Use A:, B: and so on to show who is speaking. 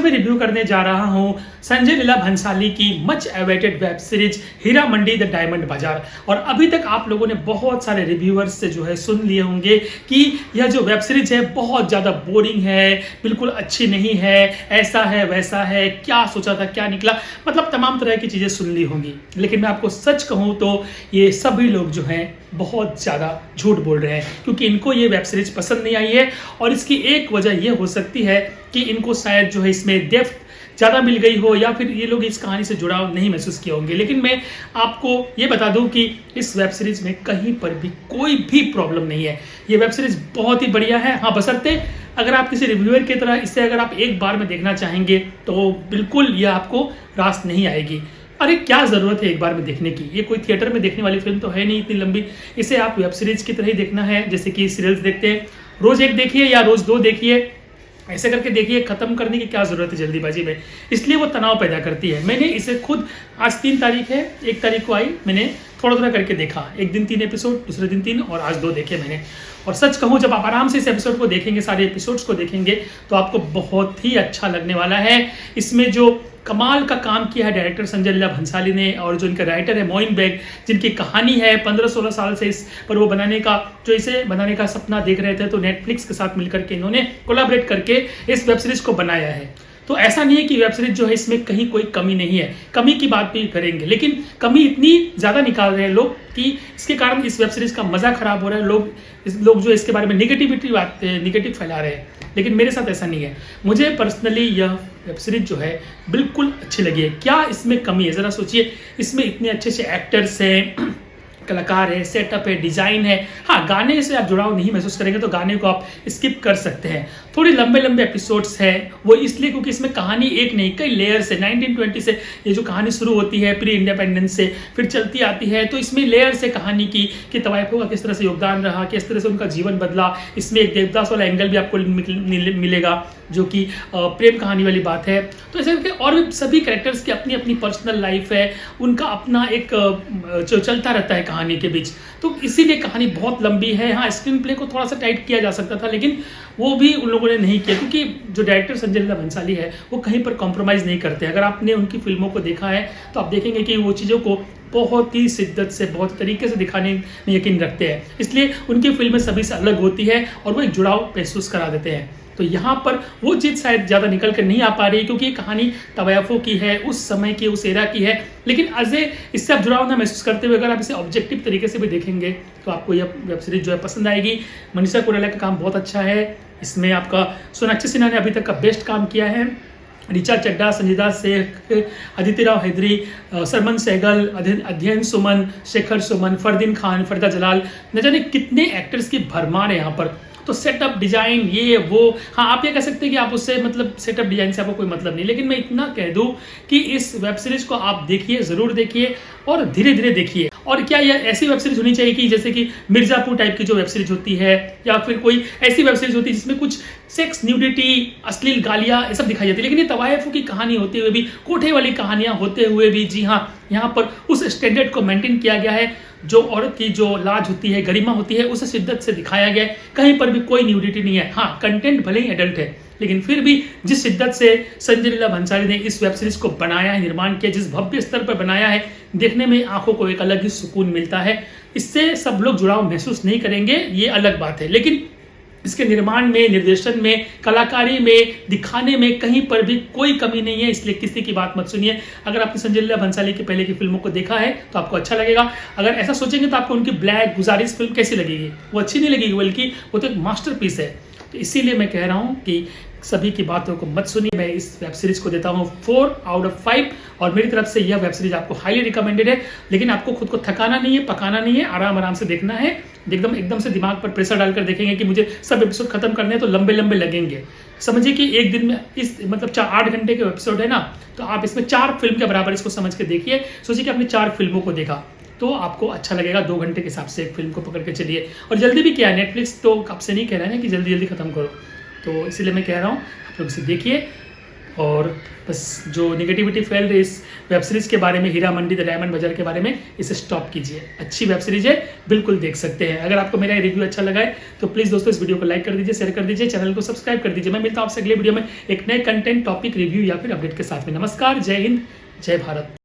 A: मैं रिव्यू करने जा रहा हूं संजय लीला भंसाली की much awaited web series Heera Mandi the diamond Bazaar. और अभी तक आप लोगों ने बहुत सारे रिव्यूअर्स से जो है सुन लिए होंगे कि यह जो वेब सीरीज है बहुत ज़्यादा बोरिंग है, बिल्कुल अच्छी नहीं है, ऐसा है वैसा है, क्या सोचा था क्या निकला, मतलब तमाम तरह की चीज़ें सुन ली होंगी। लेकिन मैं आपको सच कहूँ तो ये सभी लोग जो हैं बहुत ज़्यादा झूठ बोल रहे हैं, क्योंकि इनको ये वेब सीरीज पसंद नहीं आई है। और इसकी एक वजह ये हो सकती है कि इनको शायद जो है इसमें डेप्थ ज़्यादा मिल गई हो, या फिर ये लोग इस कहानी से जुड़ाव नहीं महसूस किए होंगे। लेकिन मैं आपको ये बता दूं कि इस वेब सीरीज में कहीं पर भी कोई भी प्रॉब्लम नहीं है। ये वेब सीरीज बहुत ही बढ़िया है। हाँ, बशर्ते अगर आप किसी रिव्यूअर की तरह इसे अगर आप एक बार में देखना चाहेंगे तो बिल्कुल ये आपको रास नहीं आएगी। अरे क्या ज़रूरत है एक बार में देखने की, ये कोई थिएटर में देखने वाली फिल्म तो है नहीं इतनी लंबी। इसे आप वेब सीरीज की तरह ही देखना है, जैसे कि सीरियल्स देखते हैं, रोज़ एक देखिए या रोज़ दो देखिए, ऐसे करके देखिए। खत्म करने की क्या जरूरत है जल्दीबाजी में, इसलिए वो तनाव पैदा करती है। मैंने इसे खुद, आज 3 तारीख है, 1 तारीख को आई, मैंने थोड़ा थोड़ा करके देखा। एक दिन 3 एपिसोड, दूसरे दिन 3 और आज 2 देखे मैंने। और सच कहूँ, जब आप आराम से इस एपिसोड को देखेंगे, सारे एपिसोड्स को देखेंगे, तो आपको बहुत ही अच्छा लगने वाला है। इसमें जो कमाल का काम किया है डायरेक्टर संजय लीला भंसाली ने, और जो इनका राइटर है मोइन बेग, जिनकी कहानी है 15-16 साल से इस पर वो बनाने का, जो इसे बनाने का सपना देख रहे थे, तो नेटफ्लिक्स के साथ मिलकर के इन्होंने कोलैबोरेट करके इस वेब सीरीज को बनाया है। तो ऐसा नहीं है कि वेब सीरीज जो है इसमें कहीं कोई कमी नहीं है, कमी की बात भी करेंगे, लेकिन कमी इतनी ज़्यादा निकाल रहे हैं लोग कि इसके कारण इस वेब सीरीज का मजा खराब हो रहा है। लोग जो इसके बारे में निगेटिव फैला रहे हैं, लेकिन मेरे साथ ऐसा नहीं है। मुझे पर्सनली यह वेब सीरीज जो है बिल्कुल अच्छी लगी है। क्या इसमें कमी है, ज़रा सोचिए। इसमें इतने अच्छे से एक्टर्स हैं, कलाकार है, सेटअप है, डिजाइन है। हाँ, गाने से आप जुड़ाव नहीं महसूस करेंगे तो गाने को आप स्किप कर सकते हैं। थोड़ी लंबे लंबे एपिसोड्स हैं, वो इसलिए क्योंकि इसमें कहानी एक नहीं कई लेयर्स है। 1920 से ये जो कहानी शुरू होती है, प्री इंडिपेंडेंस से, फिर चलती आती है, तो इसमें लेयर्स है कहानी की कि तवायफों का किस तरह से योगदान रहा, किस तरह से उनका जीवन बदला। इसमें एक देवदास वाला एंगल भी आपको मिलेगा, जो कि प्रेम कहानी वाली बात है। तो ऐसे करके और भी सभी कैरेक्टर्स की अपनी अपनी पर्सनल लाइफ है, उनका अपना एक जो चलता रहता है कहानी के बीच। तो इसीलिए कहानी बहुत लंबी है। हाँ, स्क्रीन प्ले को थोड़ा सा टाइट किया जा सकता था, लेकिन वो भी उन लोगों ने नहीं किया, क्योंकि जो डायरेक्टर संजय लीला भंसाली है वो कहीं पर कॉम्प्रोमाइज़ नहीं करते। अगर आपने उनकी फिल्मों को देखा है तो आप देखेंगे कि वो चीज़ों को बहुत ही शिद्दत से, बहुत तरीके से दिखाने में यकीन रखते हैं। इसलिए उनकी फिल्में सभी से अलग होती है और वो एक जुड़ाव महसूस करा देते हैं। तो यहाँ पर वो चीज़ शायद ज़्यादा निकल कर नहीं आ पा रही, क्योंकि ये कहानी तवायफों की है, उस समय की, उस एरा की है। लेकिन अजय इससे आप जुड़ाव ना महसूस करते हुए अगर आप इसे ऑब्जेक्टिव तरीके से भी देखेंगे तो आपको यह वेब सीरीज जो है पसंद आएगी। मनीषा कोइराला का काम बहुत अच्छा है। इसमें आपका सोनाक्षी सिन्हा ने अभी तक का बेस्ट काम किया है। ऋचा चड्ढा, संजीदा शेख, अदिति राव हैदरी, सरमन सहगल, अध्ययन सुमन, शेखर सुमन, फरदीन खान, फरीदा जलाल, न जाने कितने एक्टर्स की भरमार है यहाँ पर। तो सेटअप डिजाइन ये वो, हाँ आप ये कह सकते हैं कि आप उससे मतलब सेटअप डिजाइन से आपको कोई मतलब नहीं, लेकिन मैं इतना कह दूं कि इस वेब सीरीज को आप देखिए, जरूर देखिए और धीरे धीरे देखिए। और क्या यह ऐसी वेब सीरीज होनी चाहिए कि जैसे कि मिर्जापुर टाइप की जो वेब सीरीज होती है, या फिर कोई ऐसी वेब सीरीज होती है जिसमें कुछ सेक्स, न्यूडिटी, अश्लील गालियाँ ये सब दिखाई जाती है, लेकिन ये तवायफों की कहानी होते हुए भी, कोठे वाली कहानियाँ होते हुए भी, जी हाँ, यहाँ पर उस स्टैंडर्ड को मेंटेन किया गया है। जो औरत की जो लाज होती है, गरिमा होती है, उसे शिद्दत से दिखाया गया है। कहीं पर भी कोई न्यूडिटी नहीं है। हाँ, कंटेंट भले ही एडल्ट है, लेकिन फिर भी जिस शिद्दत से संजय लीला भंसाली ने इस वेब सीरीज को बनाया है, निर्माण किया, जिस भव्य स्तर पर बनाया है, देखने में आंखों को एक अलग ही सुकून मिलता है। इससे सब लोग जुड़ाव महसूस नहीं करेंगे, ये अलग बात है, लेकिन इसके निर्माण में, निर्देशन में, कलाकारी में, दिखाने में कहीं पर भी कोई कमी नहीं है। इसलिए किसी की बात मत सुनिए। अगर आपने संजय लीला भंसाली की पहले की फिल्मों को देखा है तो आपको अच्छा लगेगा। अगर ऐसा सोचेंगे तो आपको उनकी ब्लैक गुजारिश फिल्म कैसी लगेगी, वो अच्छी नहीं लगेगी, बल्कि वो तो एक मास्टरपीस है। तो इसीलिए मैं कह रहा हूँ कि सभी की बातों को मत सुनिए। मैं इस वेब सीरीज को देता हूँ 4 आउट ऑफ 5 और मेरी तरफ से यह वेब सीरीज आपको हाईली रिकमेंडेड है। लेकिन आपको खुद को थकाना नहीं है, पकाना नहीं है, आराम आराम से देखना है। एकदम से दिमाग पर प्रेशर डालकर देखेंगे कि मुझे सब एपिसोड खत्म करने हैं तो लंबे लंबे लगेंगे। समझिए कि एक दिन में इस मतलब 8 घंटे के एपिसोड है ना, तो आप इसमें 4 फिल्म के बराबर इसको समझ के देखिए। सोचिए कि आपने 4 फिल्मों को देखा तो आपको अच्छा लगेगा। 2 घंटे के हिसाब से एक फिल्म को पकड़ के चलिए। और जल्दी भी क्या है, नेटफ्लिक्स तो आपसे नहीं कह रहा है ना कि जल्दी जल्दी खत्म करो, तो इसीलिए मैं कह रहा हूँ आप लोग इसे देखिए, और बस जो निगेटिविटी फैल रही इस वेब सीरीज़ के बारे में, हीरा मंडी द डायमंड बाजार के बारे में, इसे स्टॉप कीजिए। अच्छी वेब सीरीज है, बिल्कुल देख सकते हैं। अगर आपको मेरा रिव्यू अच्छा लगा है तो प्लीज़ दोस्तों इस वीडियो को लाइक कर दीजिए, शेयर कर दीजिए, चैनल को सब्सक्राइब कर दीजिए। मैं मिलता हूँ आपसे अगले वीडियो में एक नए कंटेंट, टॉपिक, रिव्यू या फिर अपडेट के साथ में। नमस्कार, जय हिंद, जय भारत।